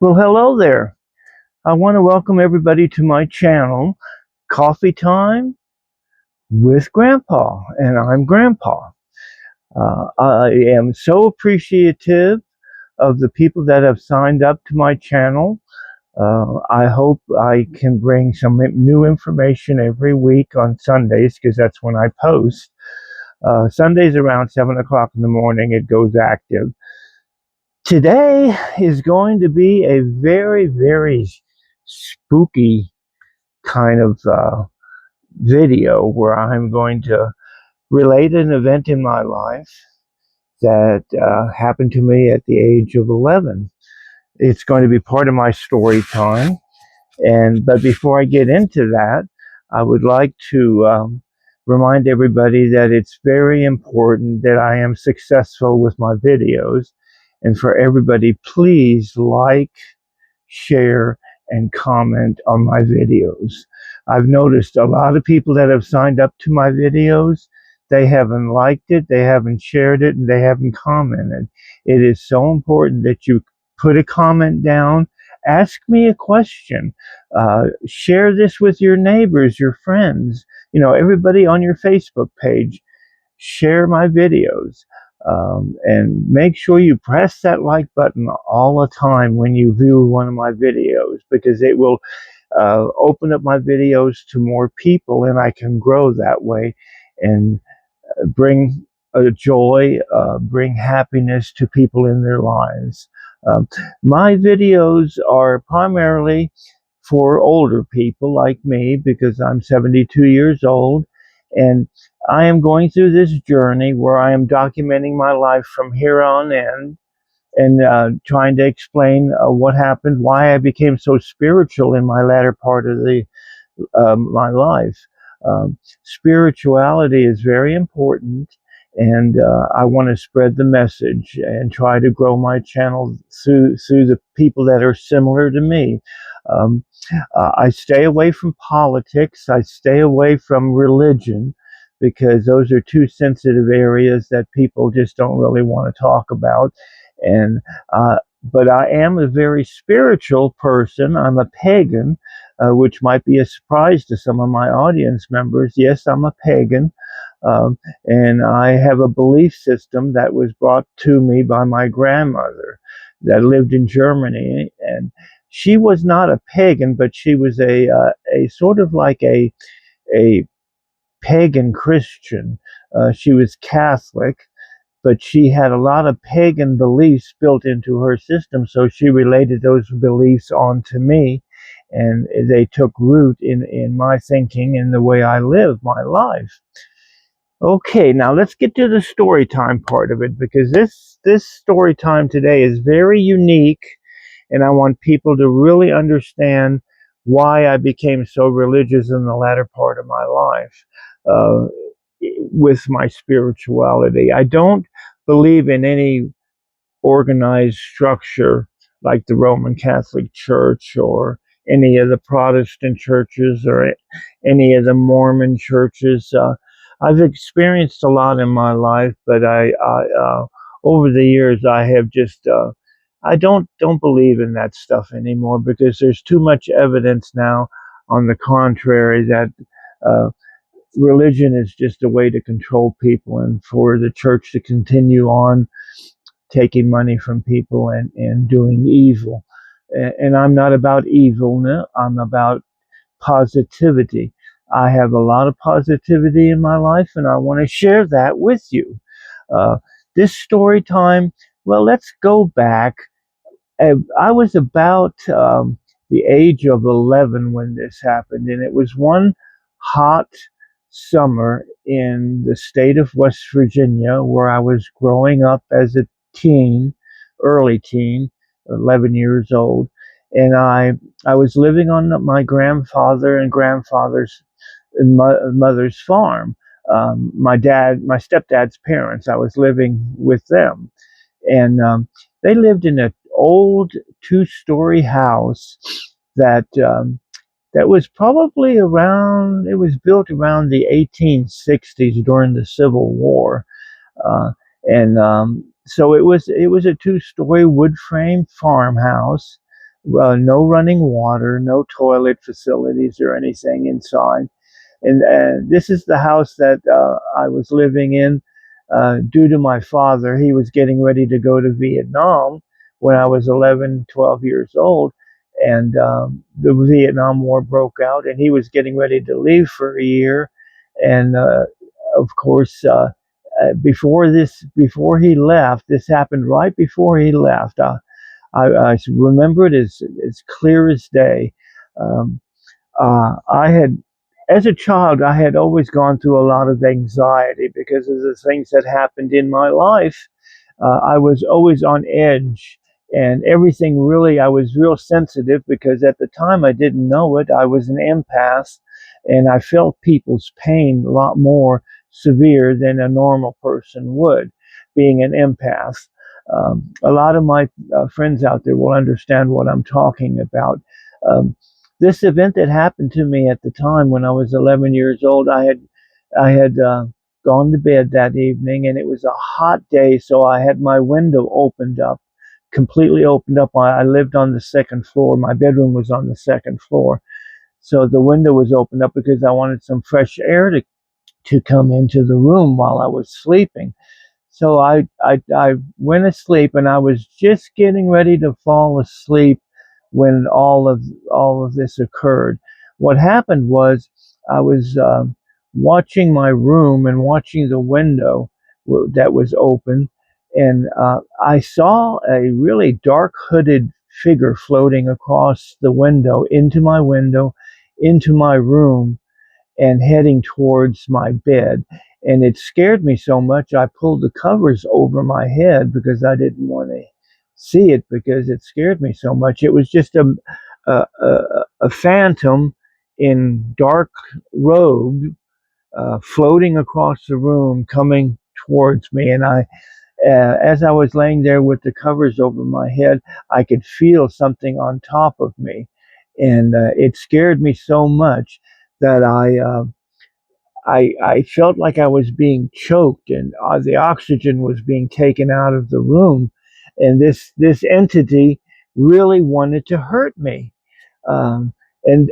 Well, hello there. I want to welcome everybody to my channel, Coffee Time with Grandpa, and I'm Grandpa. I am so appreciative of the people that have signed up to my channel. I hope I can bring some new information every week on Sundays because that's when I post. Sundays around 7 o'clock in the morning, it goes active. Today is going to be a very, very spooky kind of video where I'm going to relate an event in my life that happened to me at the age of 11. It's going to be part of my story time. But before I get into that, I would like to remind everybody that it's very important that I am successful with my videos. And for everybody, please like, share, and comment on my videos. I've noticed a lot of people that have signed up to my videos, they haven't liked it, they haven't shared it, and they haven't commented. It is so important that you put a comment down, ask me a question, share this with your neighbors, your friends, everybody on your Facebook page. Share my videos, and make sure you press that like button all the time when you view one of my videos, because it will open up my videos to more people, and I can grow that way and bring joy, bring happiness to people in their lives. Um, my videos are primarily for older people like me because I'm 72 years old, and I am going through this journey where I am documenting my life from here on in, and trying to explain what happened, why I became so spiritual in my latter part of my life. Spirituality is very important, and I want to spread the message and try to grow my channel through the people that are similar to me. Um, I stay away from politics. I stay away from religion because those are two sensitive areas that people just don't really want to talk about. And but I am a very spiritual person. I'm a pagan, which might be a surprise to some of my audience members. Yes, I'm a pagan, and I have a belief system that was brought to me by my grandmother that lived in Germany, and she was not a pagan, but she was a sort of like a pagan Christian. She was Catholic, but she had a lot of pagan beliefs built into her system, so she related those beliefs onto me, and they took root in my thinking and the way I live my life. Okay, now let's get to the story time part of it, because this story time today is very unique, and I want people to really understand why I became so religious in the latter part of my life uh, with my spirituality. I don't believe in any organized structure like the Roman Catholic Church or any of the Protestant churches or any of the Mormon churches. I've experienced a lot in my life, but I over the years I have just I don't believe in that stuff anymore, because there's too much evidence now on the contrary that uh, religion is just a way to control people and for the church to continue on taking money from people and doing evil. And I'm not about evil, no, I'm about positivity. I have a lot of positivity in my life, and I want to share that with you. Uh, this story time, well, let's go back. I was about the age of 11 when this happened, and it was one hot summer in the state of West Virginia where I was growing up as a teen, early teen, 11 years old, and I was living on my grandfather and grandfather's and mother's farm. My stepdad's parents. I was living with them, and they lived in an old two-story house that that was probably around. It was built around the 1860s during the Civil War, uh, and so it was a two-story wood frame farmhouse. no running water, no toilet facilities or anything inside. And this is the house that I was living in due to my father. He was getting ready to go to Vietnam when I was 11, 12 years old. And the Vietnam War broke out, and he was getting ready to leave for a year. And of course, before he left, this happened right before he left. I remember it as clear as day. Um, I had, as a child, I had always gone through a lot of anxiety because of the things that happened in my life. I was always on edge, and everything really, I was real sensitive because at the time I didn't know it. I was an empath, and I felt people's pain a lot more severe than a normal person would, being an empath. A lot of my friends out there will understand what I'm talking about. Um, this event that happened to me at the time when I was 11 years old, I had gone to bed that evening, and it was a hot day, so I had my window opened up, completely opened up. I lived on the second floor. My bedroom was on the second floor, so the window was opened up because I wanted some fresh air to come into the room while I was sleeping. So I went asleep, and I was just getting ready to fall asleep when all of this occurred. What happened was I was watching my room and watching the window that was open, and I saw a really dark hooded figure floating across the window, into my room, and heading towards my bed. And it scared me so much, I pulled the covers over my head because I didn't want to see it because it scared me so much. It was just a phantom in dark robe floating across the room, coming towards me. And as I was laying there with the covers over my head, I could feel something on top of me. And it scared me so much that I felt like I was being choked, and the oxygen was being taken out of the room, and this entity really wanted to hurt me. Um, and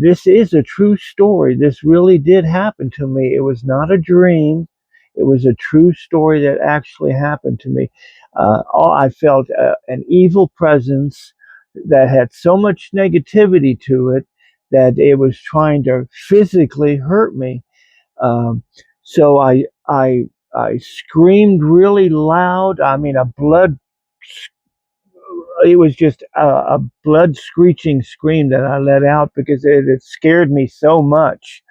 this is a true story. This really did happen to me. It was not a dream. It was a true story that actually happened to me. I felt an evil presence that had so much negativity to it that it was trying to physically hurt me. um, so I screamed really loud. I mean, it was just a blood screeching scream that I let out because it scared me so much.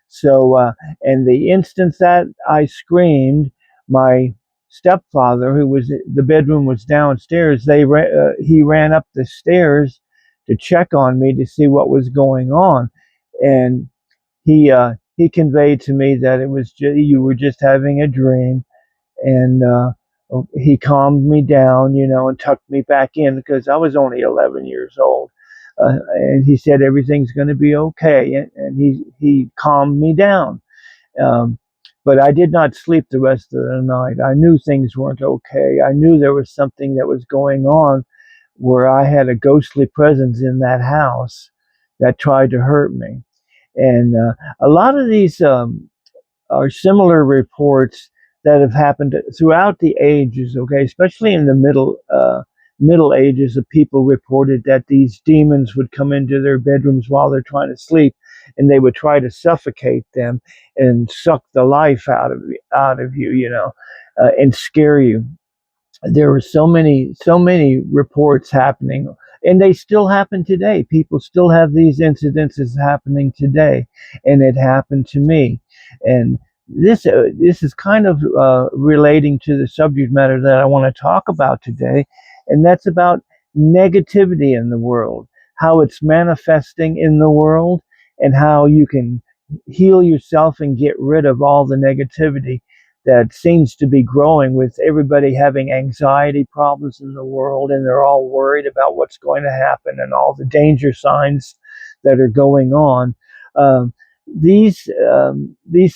So, and the instant that I screamed, my stepfather, the bedroom was downstairs, he ran up the stairs to check on me to see what was going on, and he conveyed to me that you were just having a dream, and he calmed me down, and tucked me back in because I was only 11 years old. And he said everything's going to be okay, and he calmed me down. Um, but I did not sleep the rest of the night. I knew things weren't okay. I knew there was something that was going on where I had a ghostly presence in that house that tried to hurt me. And a lot of these are similar reports that have happened throughout the ages. Okay, especially in the Middle Ages, the people reported that these demons would come into their bedrooms while they're trying to sleep, and they would try to suffocate them and suck the life out of you, and scare you. There were so many reports happening, and they still happen today. People still have these incidences happening today, and it happened to me. And this is kind of relating to the subject matter that I want to talk about today, and that's about negativity in the world, how it's manifesting in the world, and how you can heal yourself and get rid of all the negativity that seems to be growing, with everybody having anxiety problems in the world, and they're all worried about what's going to happen and all the danger signs that are going on. Um, these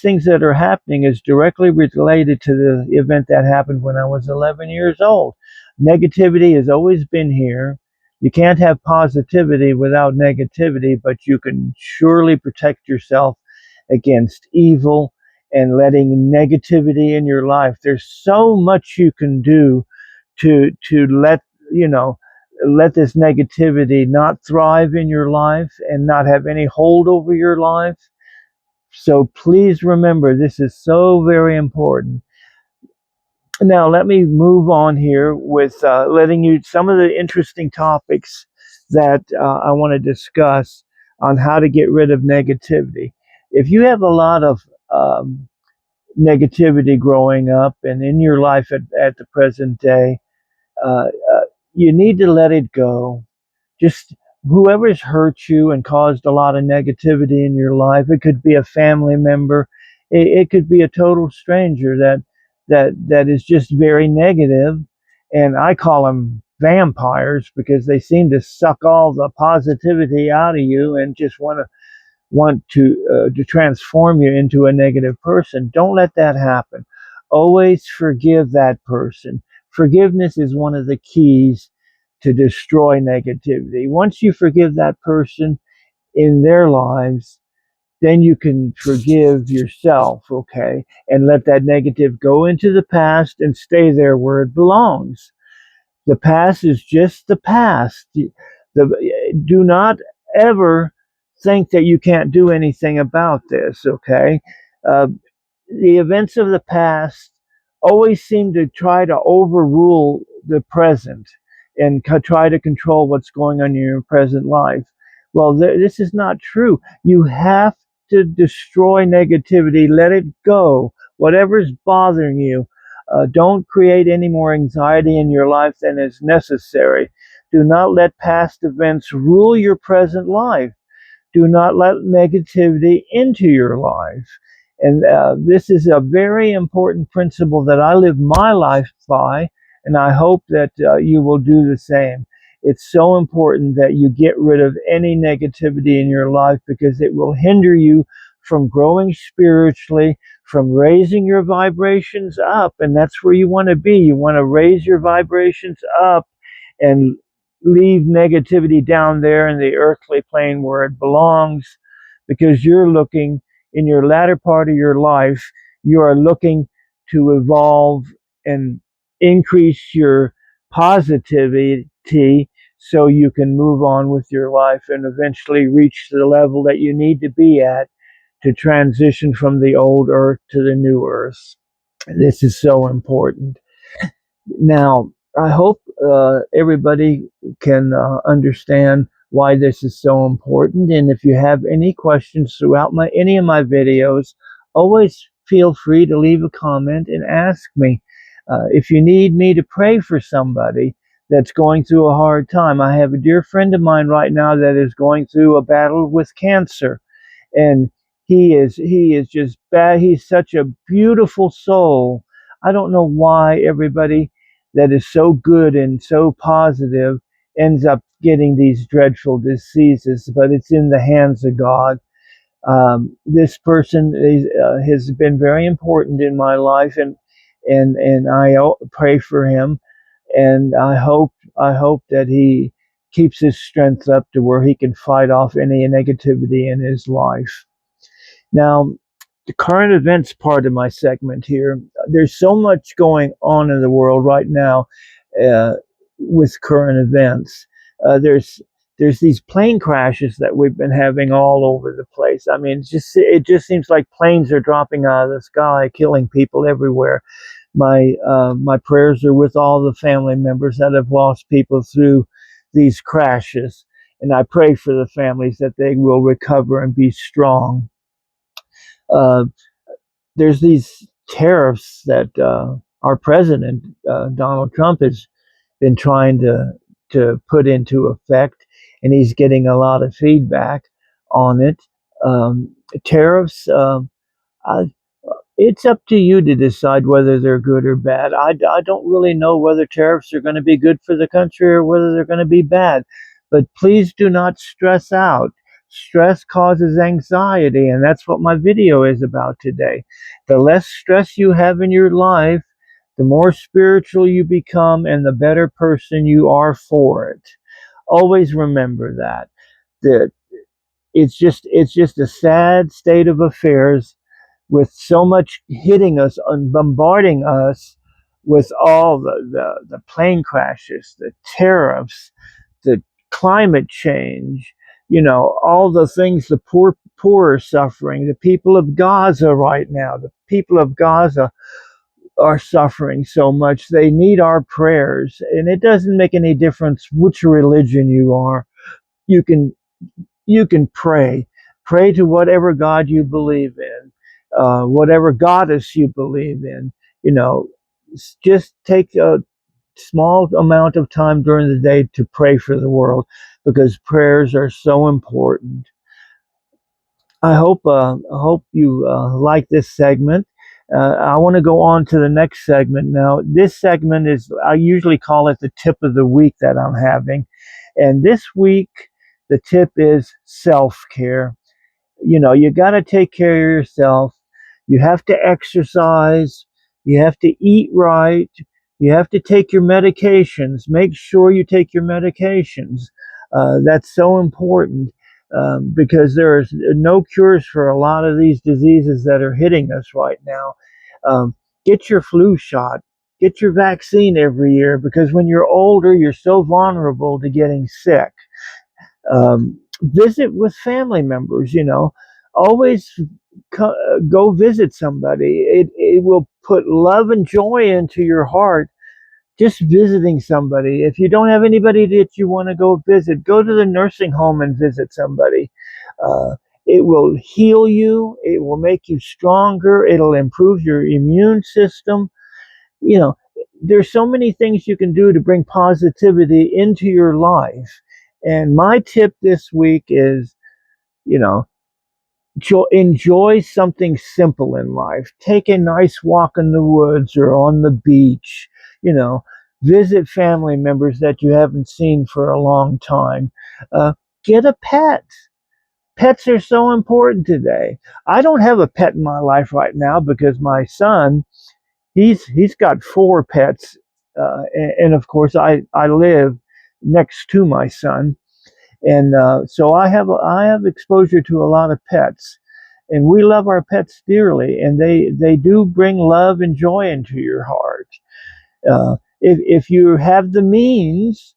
things that are happening is directly related to the event that happened when I was 11 years old. Negativity has always been here. You can't have positivity without negativity, but you can surely protect yourself against evil and letting negativity in your life. There's so much you can do to let you know let this negativity not thrive in your life and not have any hold over your life. So please remember, this is so very important. Now, let me move on here with letting you some of the interesting topics that I want to discuss on how to get rid of negativity. If you have a lot of negativity growing up and in your life at the present day, uh, uh, you need to let it go. Just whoever's hurt you and caused a lot of negativity in your life. It could be a family member. It could be a total stranger that is just very negative, and I call them vampires because they seem to suck all the positivity out of you and just want to transform you into a negative person. Don't let that happen. Always forgive that person. Forgiveness is one of the keys to destroy negativity. Once you forgive that person in their lives, then you can forgive yourself, okay? And let that negative go into the past and stay there where it belongs. The past is just the past. Do not ever think that you can't do anything about this, okay? Uh, the events of the past always seem to try to overrule the present and try to control what's going on in your present life. Well, this is not true. You have to destroy negativity, let it go. Whatever's bothering you, don't create any more anxiety in your life than is necessary. Do not let past events rule your present life. Do not let negativity into your life. And this is a very important principle that I live my life by, and I hope that you will do the same. It's so important that you get rid of any negativity in your life because it will hinder you from growing spiritually, from raising your vibrations up. And that's where you want to be. You want to raise your vibrations up and leave negativity down there in the earthly plane where it belongs, because you're looking in your latter part of your life, you are looking to evolve and increase your positivity so you can move on with your life and eventually reach the level that you need to be at to transition from the old earth to the new earth. This is so important. Now, I hope everybody can understand why this is so important. And if you have any questions throughout any of my videos, always feel free to leave a comment and ask me. If you need me to pray for somebody that's going through a hard time, I have a dear friend of mine right now that is going through a battle with cancer, and he is just bad. He's such a beautiful soul. I don't know why everybody that is so good and so positive ends up getting these dreadful diseases, but it's in the hands of God. This person has been very important in my life, and I pray for him, and I hope that he keeps his strength up to where he can fight off any negativity in his life. Now, the current events part of my segment here, there's so much going on in the world right now uh, with current events. There's these plane crashes that we've been having all over the place. I mean, it just seems like planes are dropping out of the sky, killing people everywhere. My prayers are with all the family members that have lost people through these crashes, and I pray for the families that they will recover and be strong. Uh, there's these tariffs that our president Donald Trump has been trying to put into effect, and he's getting a lot of feedback on it. Um, Tariffs. I, it's up to you to decide whether they're good or bad. I don't really know whether tariffs are going to be good for the country or whether they're going to be bad. But please do not stress out. Stress causes anxiety, and that's what my video is about today. The less stress you have in your life, the more spiritual you become and the better person you are for it. Always remember that it's just a sad state of affairs with so much hitting us and bombarding us with all the plane crashes, the tariffs, the climate change, all the things the poor are suffering. The people of Gaza right now, the people of Gaza are suffering so much. They need our prayers. And it doesn't make any difference which religion you are. You can you can pray. Pray to whatever God you believe in, whatever goddess you believe in. You know, just take a small amount of time during the day to pray for the world, because prayers are so important. I hope you like this segment. I want to go on to the next segment now. This segment is, I usually call it the tip of the week that I'm having, and this week the tip is self-care. You got to take care of yourself. You have to exercise. You have to eat right. You have to take your medications. Make sure you take your medications. That's so important, because there is no cures for a lot of these diseases that are hitting us right now. Um, get your flu shot. Get your vaccine every year, because when you're older, you're so vulnerable to getting sick. Visit with family members. Always go visit somebody. It will put love and joy into your heart, just visiting somebody. If you don't have anybody that you want to go visit, go to the nursing home and visit somebody. uh, it will heal you. It will make you stronger. It'll improve your immune system. you know there's so many things you can do to bring positivity into your life. And my tip this week is, you know enjoy something simple in life. Take a nice walk in the woods or on the beach. you know Visit family members that you haven't seen for a long time. Get a pet. Pets are so important today. I don't have a pet in my life right now because my son, he's got four pets, and of course I live next to my son, and so I have exposure to a lot of pets, and we love our pets dearly, and they do bring love and joy into your heart. If you have the means,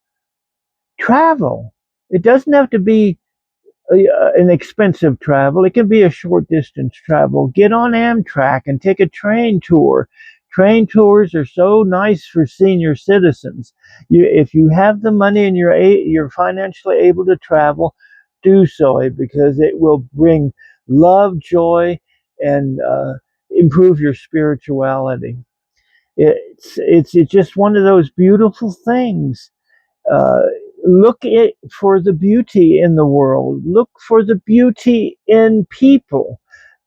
travel. It doesn't have to be an expensive travel. It can be a short distance travel. Get on Amtrak and take a train tour. Train tours are so nice for senior citizens. If you have the money and you're financially able to travel, do so, because it will bring love, joy, and improve your spirituality. It's just one of those beautiful things. uh, Look for the beauty in the world. Look for the beauty in people,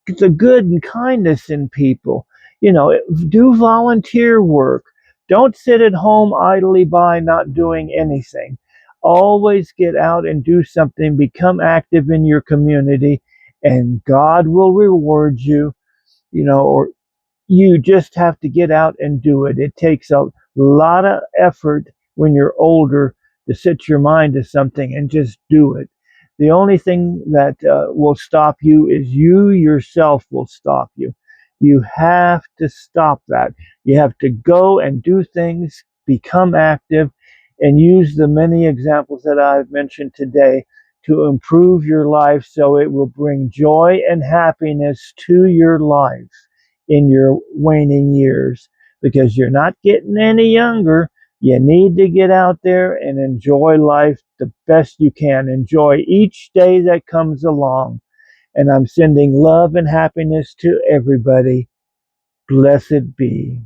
the good and kindness in people. Do volunteer work. Don't sit at home idly by not doing anything. Always get out and do something. Become active in your community, and God will reward you. Or you just have to get out and do it. It takes a lot of effort when you're older to set your mind to something and just do it. The only thing that will stop you is you yourself will stop you. You have to stop that. You have to go and do things, become active, and use the many examples that I've mentioned today to improve your life so it will bring joy and happiness to your life in your waning years, because you're not getting any younger. You need to get out there and enjoy life the best you can. Enjoy each day that comes along. And I'm sending love and happiness to everybody. Blessed be.